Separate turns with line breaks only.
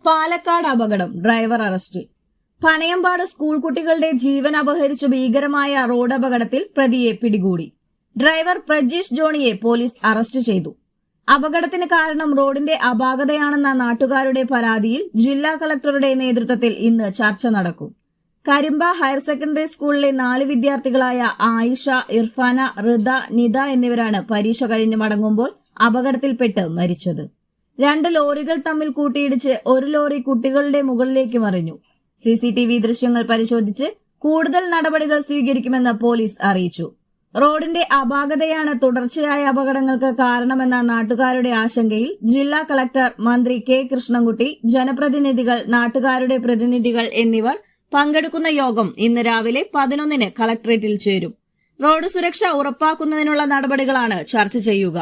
പാലക്കാട് അപകടം, ഡ്രൈവർ അറസ്റ്റിൽ. പനയമ്പാട് സ്കൂൾ കുട്ടികളുടെ ജീവൻ അപഹരിച്ച ഭീകരമായ റോഡ് അപകടത്തിൽ പ്രതിയെ പിടികൂടി. ഡ്രൈവർ പ്രജീഷ് ജോണിയെ പോലീസ് അറസ്റ്റ് ചെയ്തു. അപകടത്തിന് കാരണം റോഡിന്റെ അപാകതയാണെന്ന നാട്ടുകാരുടെ പരാതിയിൽ ജില്ലാ കളക്ടറുടെ നേതൃത്വത്തിൽ ഇന്ന് ചർച്ച നടക്കും. കരിമ്പ ഹയർ സെക്കൻഡറി സ്കൂളിലെ 4 വിദ്യാർത്ഥികളായ ആയിഷ, ഇർഫാന, റിദ, നിത എന്നിവരാണ് പരീക്ഷ കഴിഞ്ഞ് മടങ്ങുമ്പോൾ അപകടത്തിൽപ്പെട്ട് മരിച്ചത്. 2 ലോറികൾ തമ്മിൽ കൂട്ടിയിടിച്ച് ഒരു ലോറി കുട്ടികളുടെ മുകളിലേക്ക് മറിഞ്ഞു. CCTV ദൃശ്യങ്ങൾ പരിശോധിച്ച് കൂടുതൽ നടപടികൾ സ്വീകരിക്കുമെന്ന് പോലീസ് അറിയിച്ചു. റോഡിന്റെ അപാകതയാണ് തുടർച്ചയായ അപകടങ്ങൾക്ക് കാരണമെന്ന നാട്ടുകാരുടെ ആശങ്കയിൽ ജില്ലാ കളക്ടർ, മന്ത്രി കെ കൃഷ്ണൻകുട്ടി, ജനപ്രതിനിധികൾ, നാട്ടുകാരുടെ പ്രതിനിധികൾ എന്നിവർ പങ്കെടുക്കുന്ന യോഗം ഇന്ന് രാവിലെ 11-ന് കളക്ടറേറ്റിൽ ചേരും. റോഡ് സുരക്ഷ ഉറപ്പാക്കുന്നതിനുള്ള നടപടികളാണ് ചർച്ച ചെയ്യുക.